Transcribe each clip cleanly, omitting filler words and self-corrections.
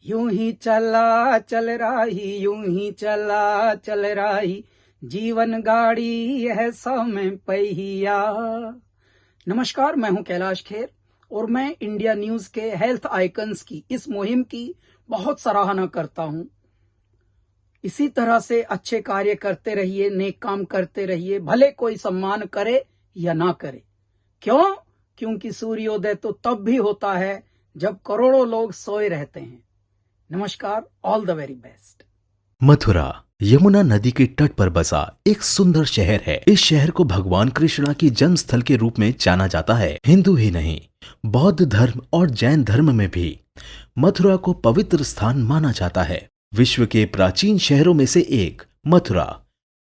यूं ही चला चल रही, यूं ही चला चल रही, जीवन गाड़ी है सौ में पहिया। नमस्कार, मैं हूं कैलाश खेर और मैं इंडिया न्यूज के हेल्थ आइकन्स की इस मुहिम की बहुत सराहना करता हूं। इसी तरह से अच्छे कार्य करते रहिए, नेक काम करते रहिए, भले कोई सम्मान करे या ना करे। क्यों? क्योंकि सूर्योदय तो तब भी होता है जब करोड़ों लोग सोए रहते हैं। नमस्कार, all the very best. Mathura Yamuna नदी के तट पर बसा एक सुंदर शहर है। इस शहर को भगवान कृष्णा की जन्म स्थल के रूप में जाना जाता है। हिंदू ही नहीं, बौद्ध धर्म और जैन धर्म में भी मथुरा को पवित्र स्थान माना जाता है। विश्व के प्राचीन शहरों में से एक मथुरा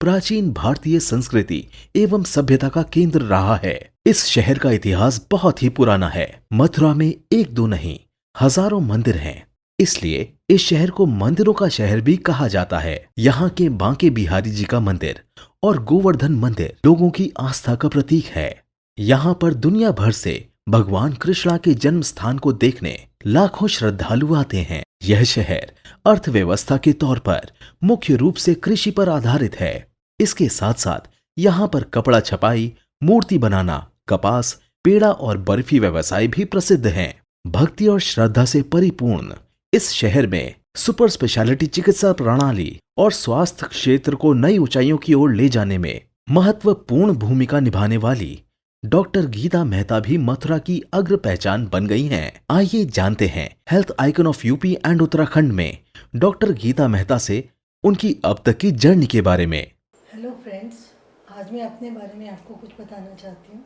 प्राचीन भारतीय संस्कृति एवं सभ्यता का केंद्र रहा है। इस शहर का इतिहास बहुत ही पुराना है। मथुरा में एक दो नहीं, हजारों मंदिर हैं। इसलिए इस शहर को मंदिरों का शहर भी कहा जाता है। यहाँ के बांके बिहारी जी का मंदिर और गोवर्धन मंदिर लोगों की आस्था का प्रतीक है। यहाँ पर दुनिया भर से भगवान कृष्णा के जन्म स्थान को देखने लाखों श्रद्धालु आते हैं। यह शहर अर्थव्यवस्था के तौर पर मुख्य रूप से कृषि पर आधारित है। इसके साथ साथ यहाँ पर कपड़ा छपाई, मूर्ति बनाना, कपास, पेड़ा और बर्फी व्यवसाय भी प्रसिद्ध हैं। भक्ति और श्रद्धा से परिपूर्ण इस शहर में सुपर स्पेशलिटी चिकित्सा प्रणाली और स्वास्थ्य क्षेत्र को नई ऊंचाइयों की ओर ले जाने में महत्वपूर्ण भूमिका निभाने वाली डॉक्टर गीता मेहता भी मथुरा की अग्र पहचान बन गई हैं। आइए जानते हैं health icon of UP and Uttarakhand में डॉक्टर गीता मेहता से उनकी अब तक की जर्नी के बारे में। हेलो फ्रेंड्स, आज मैं अपने बारे में आपको कुछ बताना चाहती हूँ।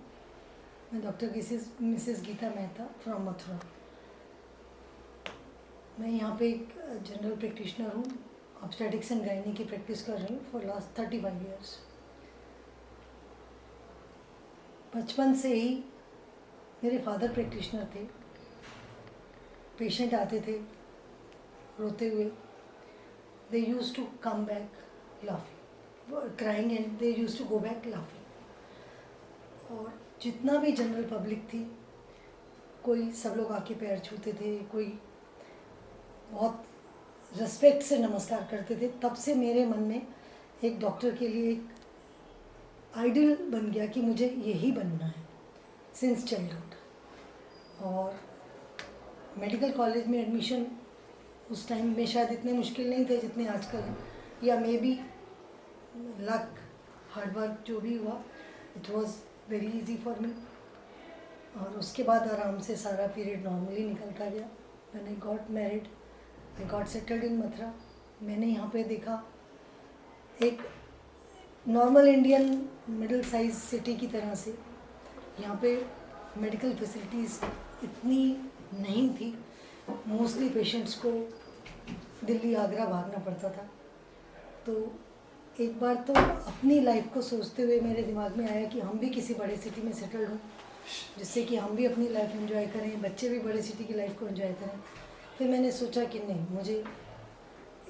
मैं doctor Mrs Geeta Mehta from Mathura. मैं यहाँ पे एक जनरल प्रैक्टिशनर हूँ। ऑब्स्टेटिक्स एंड गायनी की प्रैक्टिस कर रही हूँ फॉर लास्ट 35 ईयर्स। बचपन से ही मेरे फादर प्रैक्टिशनर थे। पेशेंट आते थे रोते हुए, they used to come back laughing, crying, and they used to go back laughing. और जितना भी जनरल पब्लिक थी, कोई सब लोग आके पैर छूते थे, कोई बहुत रिस्पेक्ट से नमस्कार करते थे। तब से मेरे मन में एक डॉक्टर के लिए एक आइडियल बन गया कि मुझे यही बनना है सिंस चाइल्डहुड। और मेडिकल कॉलेज में एडमिशन उस टाइम में शायद इतने मुश्किल नहीं थे जितने आजकल हैं, या मे बी लक, हार्डवर्क, जो भी हुआ, it was very easy for me. और उसके बाद आराम से सारा पीरियड नॉर्मली निकलता गया। मैंने got married, I got settled in Mathura. मैंने यहाँ पे देखा एक normal Indian middle size city की तरह से यहाँ पे मेडिकल फैसिलिटीज़ इतनी नहीं थी। मोस्टली पेशेंट्स को दिल्ली, आगरा भागना पड़ता था। तो एक बार तो अपनी लाइफ को सोचते हुए मेरे दिमाग में आया कि हम भी किसी बड़े सिटी में सेटल्ड हों, जिससे कि हम भी अपनी लाइफ एंजॉय करें, बच्चे भी बड़े सिटी की लाइफ को एंजॉय करें। फिर मैंने सोचा कि नहीं, मुझे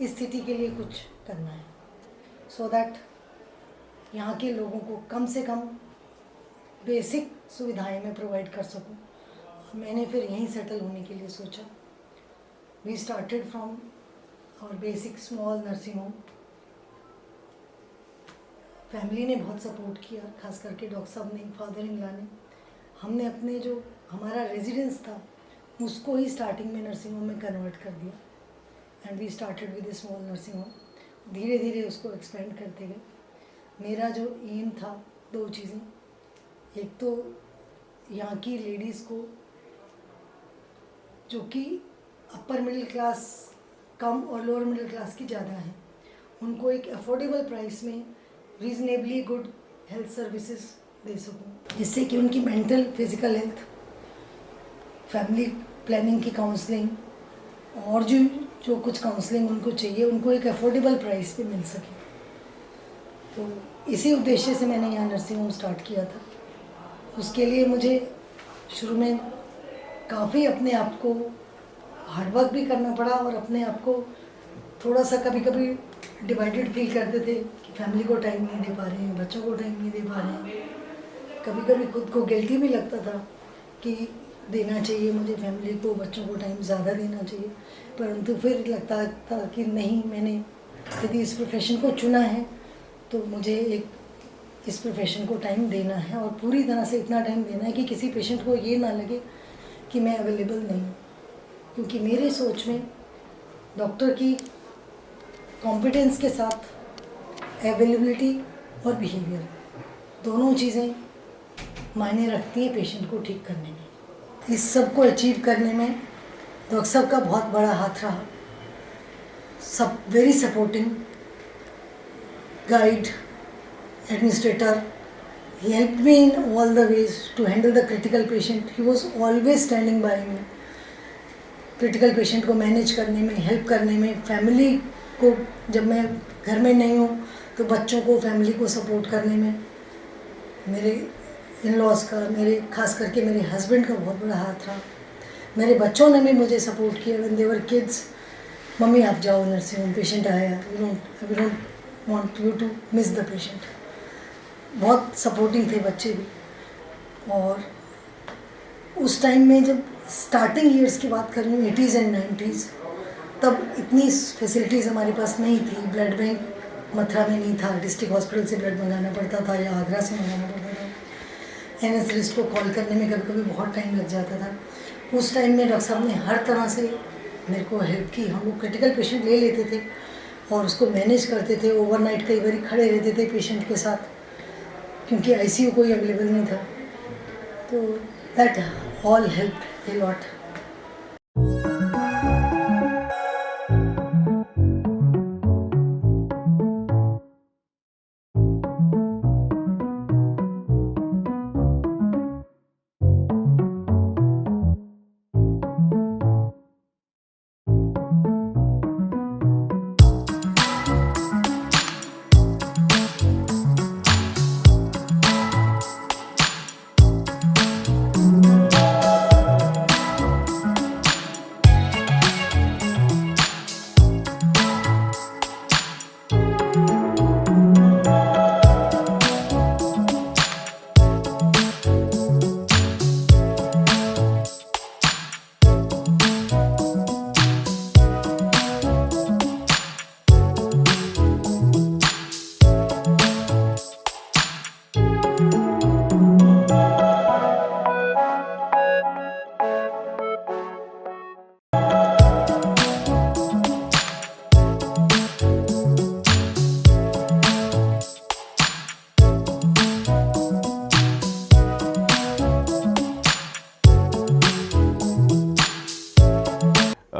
इस सिटी के लिए कुछ करना है, सो दैट यहाँ के लोगों को कम से कम बेसिक सुविधाएं मैं प्रोवाइड कर सकूं। मैंने फिर यहीं सेटल होने के लिए सोचा। We started from our basic small nursing home. Family ने बहुत सपोर्ट किया, खास करके डॉक्टर साहब ने, फादर इन लॉ ने। हमने अपने जो हमारा रेजिडेंस था उसको ही स्टार्टिंग में नर्सिंग होम में कन्वर्ट कर दिया। And we started with a small nursing home. धीरे धीरे उसको एक्सपेंड करते गए। मेरा जो एम था, दो चीज़ें, एक तो यहाँ की लेडीज़ को जो कि अपर मिडिल क्लास कम और लोअर मिडिल क्लास की ज़्यादा है, उनको एक अफोर्डेबल प्राइस में रीजनेबली गुड हेल्थ सर्विसेज दे सकूँ, जिससे कि उनकी mental, physical health, family planning की काउंसलिंग और जो कुछ काउंसलिंग उनको चाहिए, उनको एक अफोर्डेबल प्राइस पे मिल सके। तो इसी उद्देश्य से मैंने यहाँ नर्सिंग होम स्टार्ट किया था। उसके लिए मुझे शुरू में काफ़ी अपने आप को हार्डवर्क भी करना पड़ा और अपने आप को थोड़ा सा कभी कभी डिवाइडेड फील करते थे कि फैमिली को टाइम नहीं दे पा रहे हैं, बच्चों को टाइम नहीं दे पा रहे हैं। कभी कभी खुद को गिल्टी भी लगता था कि देना चाहिए, मुझे फैमिली को, बच्चों को टाइम ज़्यादा देना चाहिए, परंतु फिर लगता था कि नहीं, मैंने यदि इस प्रोफेशन को चुना है तो मुझे इस प्रोफेशन को टाइम देना है और पूरी तरह से इतना टाइम देना है कि किसी पेशेंट को ये ना लगे कि मैं अवेलेबल नहीं हूँ, क्योंकि मेरे सोच में डॉक्टर की कॉम्पिटेंस के साथ अवेलेबिलिटी और बिहेवियर दोनों चीज़ें मायने रखती हैं पेशेंट को ठीक करने में। इस सब को अचीव करने में डॉक्टर साहब का बहुत बड़ा हाथ रहा। सब very supporting guide, administrator. He helped me in all the ways to handle the critical patient. He was always standing by me. Critical patient को मैनेज करने में, हेल्प करने में, फैमिली को जब मैं घर में नहीं हूँ तो बच्चों को, फैमिली को सपोर्ट करने में मेरे इन लॉज का, मेरे खास करके मेरे हस्बैंड का बहुत बड़ा हाथ रहा। मेरे बच्चों ने भी मुझे सपोर्ट किया when they were kids. Mummy आप जाओ नर्सिंग होम, पेशेंट आया, we don't want you to miss the patient. बहुत सपोर्टिंग थे बच्चे भी। और उस टाइम में जब स्टार्टिंग ईयर्स की बात कर रही हूँ, 80s एंड 90s, तब इतनी फैसिलिटीज़ हमारे पास नहीं थी। ब्लड बैंक मथुरा में नहीं था, डिस्ट्रिक्ट हॉस्पिटल से ब्लड मंगाना पड़ता था या आगरा से मंगाना पड़ता था। NS लिस्ट को कॉल करने में कभी कभी बहुत टाइम लग जाता था। उस टाइम में डॉक्टर साहब ने हर तरह से मेरे को हेल्प की। हम लोग क्रिटिकल पेशेंट ले लेते थे और उसको मैनेज करते थे। ओवरनाइट कई बार खड़े रहते थे पेशेंट के साथ, क्योंकि ICU कोई अवेलेबल नहीं था। तो that all help a lot.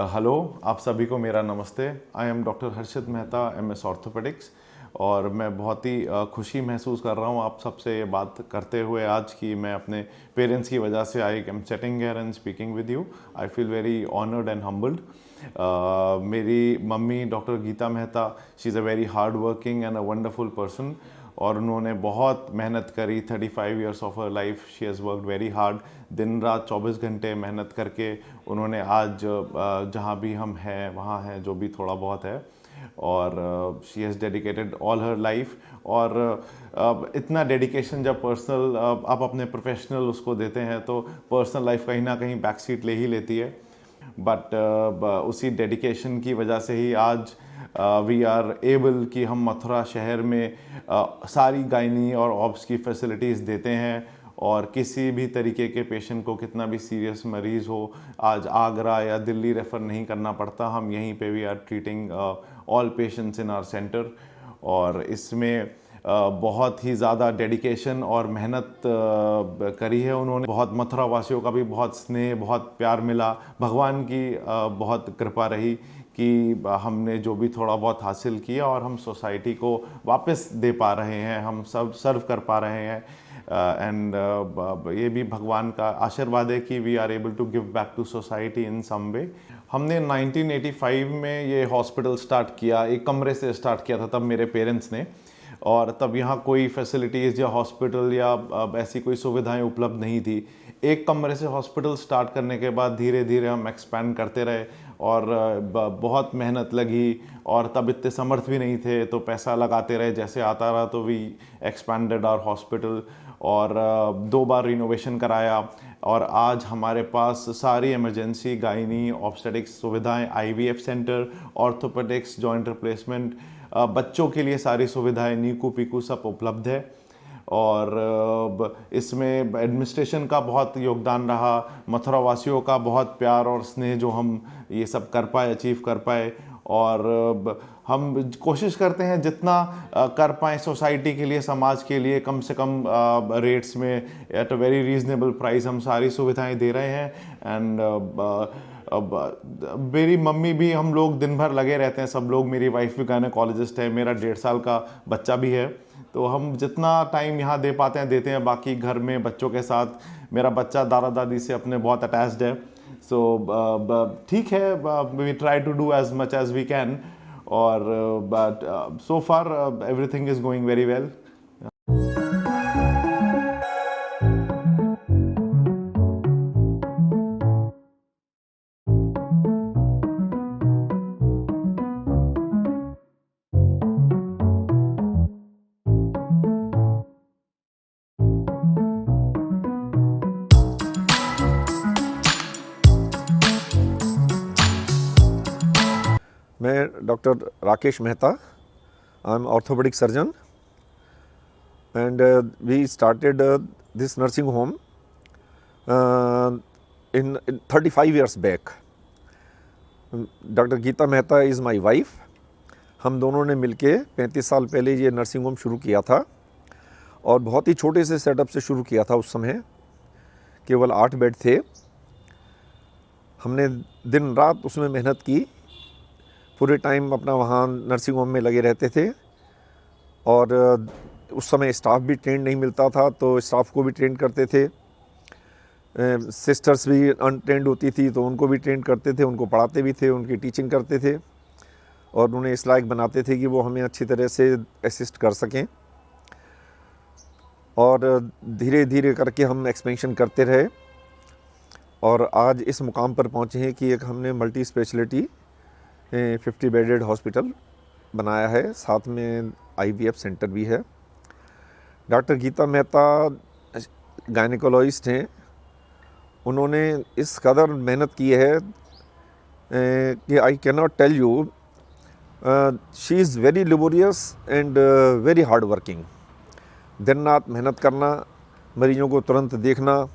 Hello, आप सभी को मेरा नमस्ते। I am doctor Harshit Mehta, MS orthopaedics, और मैं बहुत ही खुशी महसूस कर रहा हूँ आप सबसे ये बात करते हुए आज कि मैं अपने पेरेंट्स की वजह से I am sitting here and speaking with you. I feel very honoured and humbled. मेरी mummy doctor Geeta Mehta, she is a very hard working and a wonderful person, और उन्होंने बहुत मेहनत करी। 35 years of her life she has worked very hard. दिन रात 24 घंटे मेहनत करके उन्होंने आज जहाँ भी हम हैं वहाँ हैं, जो भी थोड़ा बहुत है, और she has dedicated all her life. और इतना डेडिकेशन जब पर्सनल आप अपने प्रोफेशनल उसको देते हैं तो पर्सनल लाइफ कहीं ना कहीं बैक सीट ले ही लेती है। बट उसी डेडिकेशन की वजह से ही आज वी आर एबल कि हम मथुरा शहर में सारी गायनी और ऑब्स की फैसिलिटीज़ देते हैं, और किसी भी तरीके के पेशेंट को, कितना भी सीरियस मरीज़ हो, आज आगरा या दिल्ली रेफ़र नहीं करना पड़ता। हम यहीं पे we are treating all patients in our centre. और इसमें बहुत ही ज़्यादा डेडिकेशन और मेहनत करी है उन्होंने। बहुत मथुरा वासियों का भी बहुत स्नेह, बहुत प्यार मिला। भगवान की बहुत कृपा रही कि हमने जो भी थोड़ा बहुत हासिल किया और हम सोसाइटी को वापस दे पा रहे हैं, हम सब सर्व कर पा रहे हैं। एंड ये भी भगवान का आशीर्वाद है कि we are able to give back to society in some way. हमने 1985 में ये हॉस्पिटल स्टार्ट किया, एक कमरे से स्टार्ट किया था तब मेरे पेरेंट्स ने, और तब यहाँ कोई फैसिलिटीज़ या हॉस्पिटल या ऐसी कोई सुविधाएं उपलब्ध नहीं थी। एक कमरे से हॉस्पिटल स्टार्ट करने के बाद धीरे धीरे हम एक्सपैंड करते रहे और बहुत मेहनत लगी और तब इतने समर्थ भी नहीं थे, तो पैसा लगाते रहे, जैसे आता रहा तो वी एक्सपैंडेड आवर हॉस्पिटल और 2 बार रिनोवेशन कराया और आज हमारे पास सारी इमरजेंसी, गायनी, ऑब्स्टेटिक्स सुविधाएं, IVF centre, orthopaedics, joint replacement, बच्चों के लिए सारी सुविधाएं, नीकू पीकू सब उपलब्ध है। और इसमें एडमिनिस्ट्रेशन का बहुत योगदान रहा, मथुरा वासियों का बहुत प्यार और स्नेह जो हम ये सब कर पाए, अचीव कर पाए। और हम कोशिश करते हैं जितना कर पाएँ सोसाइटी के लिए, समाज के लिए, कम से कम रेट्स में at a very reasonable price हम सारी सुविधाएं दे रहे हैं। एंड मेरी मम्मी भी, हम लोग दिन भर लगे रहते हैं सब लोग, मेरी वाइफ भी गायनेकोलॉजिस्ट है, मेरा 1.5 साल का बच्चा भी है, तो हम जितना टाइम यहाँ दे पाते हैं देते हैं। बाकी घर में बच्चों के साथ, मेरा बच्चा दादा दादी से अपने बहुत अटैच्ड है, सो ठीक है, we try to do as much as we can और but so far everything is going very well. मैं doctor Rakesh Mehta, I am orthopaedic surgeon and we started this nursing home in 35 years back. Doctor Geeta Mehta is my wife. हम दोनों ने मिलके 35 साल पहले ये nursing home शुरू किया था और बहुत ही छोटे से सेटअप से शुरू किया था। उस समय केवल 8 बेड थे। हमने दिन रात उसमें मेहनत की, पूरे टाइम अपना वहाँ नर्सिंग होम में लगे रहते थे और उस समय स्टाफ भी ट्रेंड नहीं मिलता था, तो स्टाफ को भी ट्रेन करते थे। सिस्टर्स भी अनट्रेंड होती थी तो उनको भी ट्रेन करते थे, उनको पढ़ाते भी थे, उनकी टीचिंग करते थे और उन्हें इस लायक बनाते थे कि वो हमें अच्छी तरह से असिस्ट कर सकें। और धीरे धीरे करके हम एक्सपेंशन करते रहे और आज इस मुकाम पर पहुँचे हैं कि एक हमने मल्टी स्पेशलिटी 50 बेडेड हॉस्पिटल बनाया है, साथ में IVF सेंटर भी है। डॉक्टर गीता मेहता गायनेकोलॉजिस्ट हैं। उन्होंने इस कदर मेहनत की है कि I can not tell you, she is very laborious and very hard working. दिन रात मेहनत करना, मरीजों को तुरंत देखना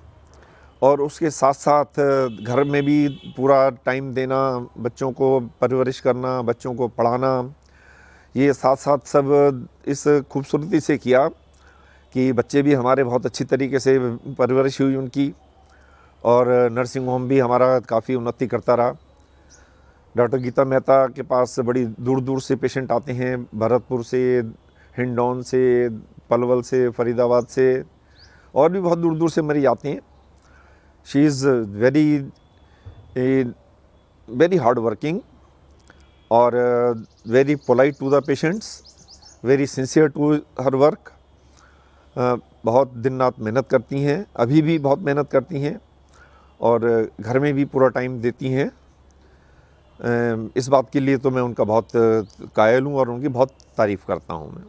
और उसके साथ साथ घर में भी पूरा टाइम देना, बच्चों को परवरिश करना, बच्चों को पढ़ाना, ये साथ साथ सब इस खूबसूरती से किया कि बच्चे भी हमारे बहुत अच्छी तरीके से परवरिश हुई उनकी और नर्सिंग होम भी हमारा काफ़ी उन्नति करता रहा। डॉक्टर गीता मेहता के पास बड़ी दूर दूर से पेशेंट आते हैं, भरतपुर से, हिंडौन से, पलवल से, फरीदाबाद से और भी बहुत दूर दूर से मरीज आते हैं। She is very hard working और very polite to the patients, very sincere to her work. बहुत दिन रात मेहनत करती हैं, अभी भी बहुत मेहनत करती हैं और घर में भी पूरा टाइम देती हैं। इस बात के लिए तो मैं उनका बहुत कायल हूँ और उनकी बहुत तारीफ़ करता हूँ मैं।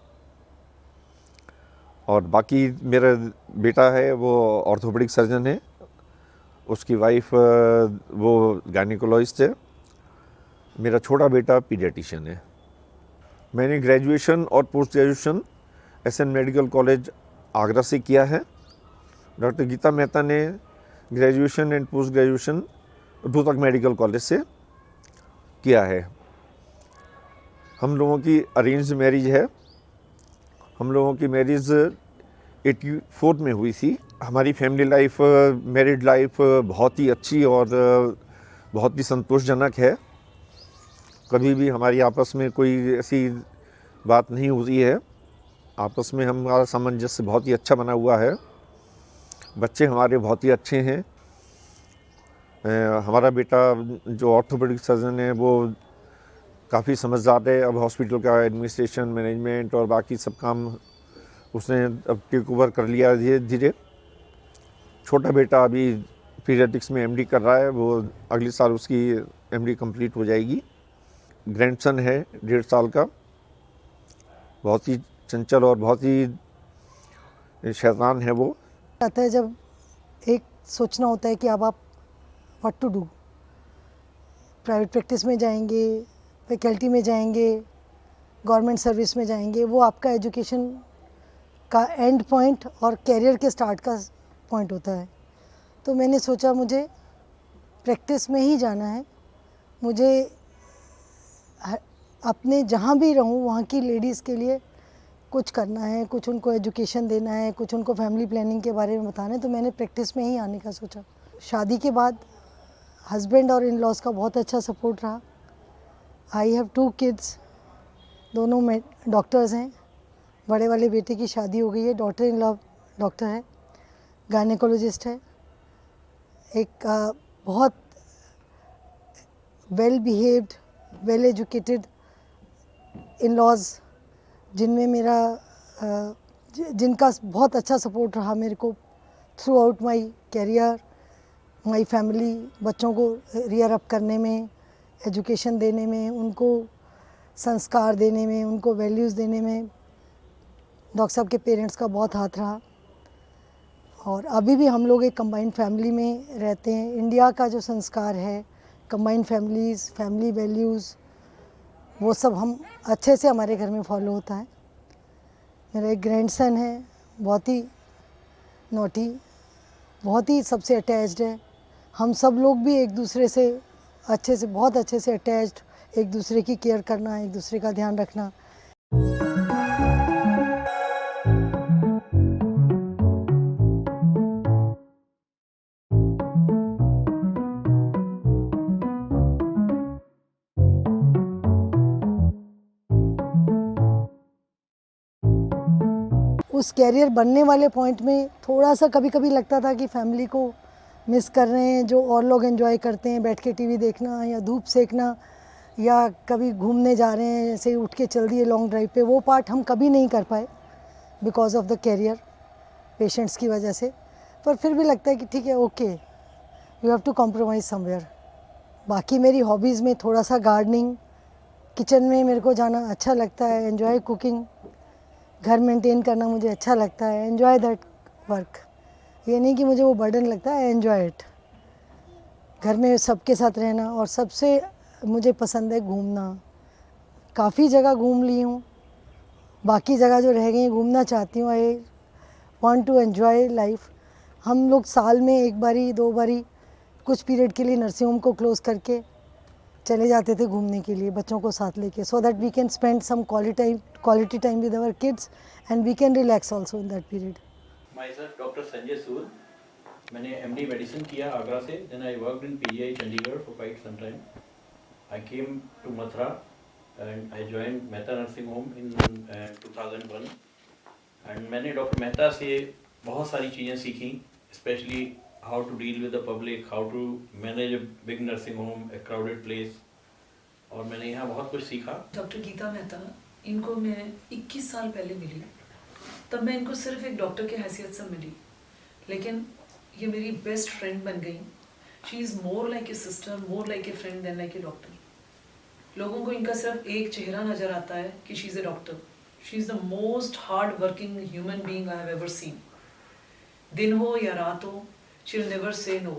और बाकी मेरा बेटा है वो ऑर्थोपेडिक सर्जन है, उसकी वाइफ वो गायनेकोलॉजिस्ट है, मेरा छोटा बेटा पीडियाट्रिशियन है। मैंने ग्रेजुएशन और post graduation SN medical college Agra से किया है। डॉक्टर गीता मेहता ने graduation and post graduation Rohtak medical college से किया है। हम लोगों की अरेंज मैरिज है। हम लोगों की मैरिज 84 में हुई थी। हमारी फैमिली लाइफ, मैरिड लाइफ बहुत ही अच्छी और बहुत ही संतोषजनक है। कभी भी हमारी आपस में कोई ऐसी बात नहीं हुई है। आपस में हमारा सामंजस्य बहुत ही अच्छा बना हुआ है। बच्चे हमारे बहुत ही अच्छे हैं। हमारा बेटा जो ऑर्थोपेडिक सर्जन है वो काफ़ी समझदार है। अब हॉस्पिटल का एडमिनिस्ट्रेशन, मैनेजमेंट और बाकी सब काम उसने अब टेक ओवर कर लिया धीरे धीरे। छोटा बेटा अभी पीडियाट्रिक्स में एमडी कर रहा है, वो अगले साल उसकी एमडी कंप्लीट हो जाएगी। ग्रैंडसन है 1.5 साल का, बहुत ही चंचल और बहुत ही शैतान है वो। आता है जब एक सोचना होता है कि अब आप what to do, private practice में जाएंगे, फैकल्टी में जाएंगे, गवर्नमेंट सर्विस में जाएंगे, वो आपका एजुकेशन का एंड पॉइंट और कैरियर के स्टार्ट का पॉइंट होता है। तो मैंने सोचा मुझे प्रैक्टिस में ही जाना है, मुझे अपने जहाँ भी रहूँ वहाँ की लेडीज़ के लिए कुछ करना है, कुछ उनको एजुकेशन देना है, कुछ उनको फैमिली प्लानिंग के बारे में बताना है, तो मैंने प्रैक्टिस में ही आने का सोचा। शादी के बाद हस्बैंड और इन लॉज का बहुत अच्छा सपोर्ट रहा। आई हैव 2 किड्स, दोनों में डॉक्टर्स हैं। बड़े वाले बेटे की शादी हो गई है, डॉटर इन लॉ डॉक्टर है, गायनेकोलॉजिस्ट है। एक बहुत well behaved, well educated in laws, जिनमें मेरा जिनका बहुत अच्छा सपोर्ट रहा मेरे को throughout my career, my family, बच्चों को रियर अप करने में, एजुकेशन देने में, उनको संस्कार देने में, उनको वैल्यूज़ देने में डॉक्टर साहब के पेरेंट्स का बहुत हाथ रहा। और अभी भी हम लोग एक कंबाइंड फैमिली में रहते हैं। इंडिया का जो संस्कार है, कंबाइंड फैमिलीज़, फैमिली वैल्यूज़, वो सब हम अच्छे से हमारे घर में फॉलो होता है। मेरा एक ग्रैंडसन है, बहुत ही नॉटी, बहुत ही सबसे अटैच्ड है। हम सब लोग भी एक दूसरे से अच्छे से, बहुत अच्छे से अटैच्ड, एक दूसरे की केयर करना, एक दूसरे का ध्यान रखना। उस कैरियर बनने वाले पॉइंट में थोड़ा सा कभी कभी लगता था कि फैमिली को मिस कर रहे हैं, जो और लोग एंजॉय करते हैं बैठ के टीवी देखना या धूप सेकना या कभी घूमने जा रहे हैं, जैसे उठ के चल दिए लॉन्ग ड्राइव पे, वो पार्ट हम कभी नहीं कर पाए because of the career, patients की वजह से। पर फिर भी लगता है कि ठीक है, okay, you have to compromise somewhere. बाकी मेरी हॉबीज़ में थोड़ा सा गार्डनिंग, किचन में मेरे को जाना अच्छा लगता है, एंजॉय कुकिंग, घर मेंटेन करना मुझे अच्छा लगता है, एंजॉय दैट वर्क। ये नहीं कि मुझे वो बर्डन लगता है, एंजॉय इट। घर में सबके साथ रहना, और सबसे मुझे पसंद है घूमना। काफ़ी जगह घूम ली हूँ, बाकी जगह जो रह गई घूमना चाहती हूँ। I want to enjoy life. हम लोग साल में 1 बारी 2 बारी कुछ पीरियड के लिए नर्सिंग होम को क्लोज़ करके चले जाते थे घूमने के लिए बच्चों को साथ लेके, so that we can spend some quality time with our kids and we can relax also in that period. Myself doctor Sanjay Sood, मैंने एमडी मेडिसिन किया आगरा से, then I worked in PGI Chandigarh for quite some time. I came to Mathura and I joined Mehta nursing home in 2001 and मैंने doctor Mehta से बहुत सारी चीज़ें सीखी, specially how to deal with the public, how to manage a big nursing home, a crowded place, और मैंने यहाँ बहुत कुछ सीखा। डॉक्टर गीता मेहता, इनको मैं 21 साल पहले मिली, तब मैं इनको सिर्फ एक डॉक्टर की हैसियत से मिली, लेकिन ये मेरी बेस्ट फ्रेंड बन गई। She is more like a sister, more like a friend than like a doctor. लोगों को इनका सिर्फ एक चेहरा नज़र आता है कि she is a doctor. She is the most hard working human being I have ever seen. दिन हो या रात हो, she will never say no.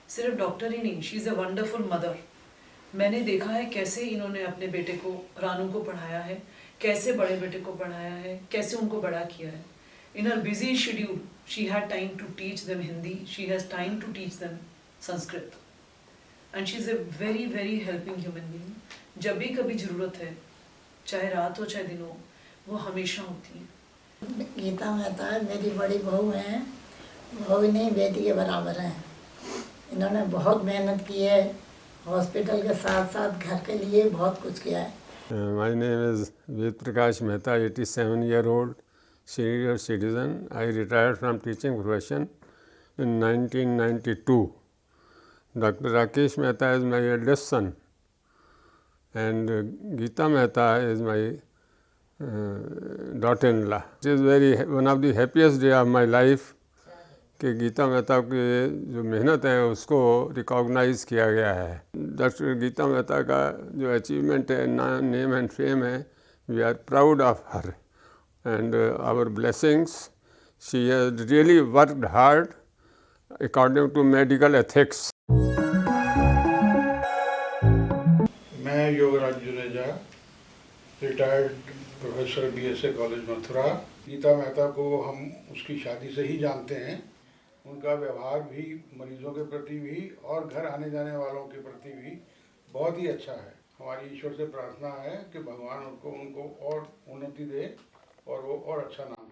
सिर्फ डॉक्टर ही नहीं, she is a wonderful mother. मैंने देखा है कैसे इन्होंने अपने बेटे को, रानू को पढ़ाया है, कैसे बड़े बेटे को पढ़ाया है, कैसे उनको बड़ा किया है। In her busy schedule she had time to teach them Hindi, she has time to teach them Sanskrit, and she is a very very helping human being. जब भी कभी ज़रूरत है, चाहे रात हो चाहे दिन हो, वो हमेशा होती है। गीता मेहता है, मेरी बड़ी बहू हैं, बहू नहीं बेटी के बराबर हैं। इन्होंने बहुत मेहनत की है, हॉस्पिटल के साथ साथ घर के लिए बहुत कुछ किया है। My name is Ved Prakash Mehta, 87-year-old senior citizen. I retired from teaching profession in 1992. Dr. Rakesh Mehta is my eldest son, and Geeta Mehta is my daughter-in-law. It is one of the happiest day of my life कि गीता मेहता की जो मेहनत है उसको recognise किया गया है। Doctor Geeta Mehta का जो अचीवमेंट है, नेम एंड फेम है, we are proud of her and our blessings. She has really worked hard according to medical ethics. मैं Yograj Juneja, retired professor BSA college Mathura. Geeta Mehta को हम उसकी शादी से ही जानते हैं। उनका व्यवहार भी मरीजों के प्रति भी और घर आने जाने वालों के प्रति भी बहुत ही अच्छा है। हमारी ईश्वर से प्रार्थना है कि भगवान उनको और उन्नति दे और वो और अच्छा नाम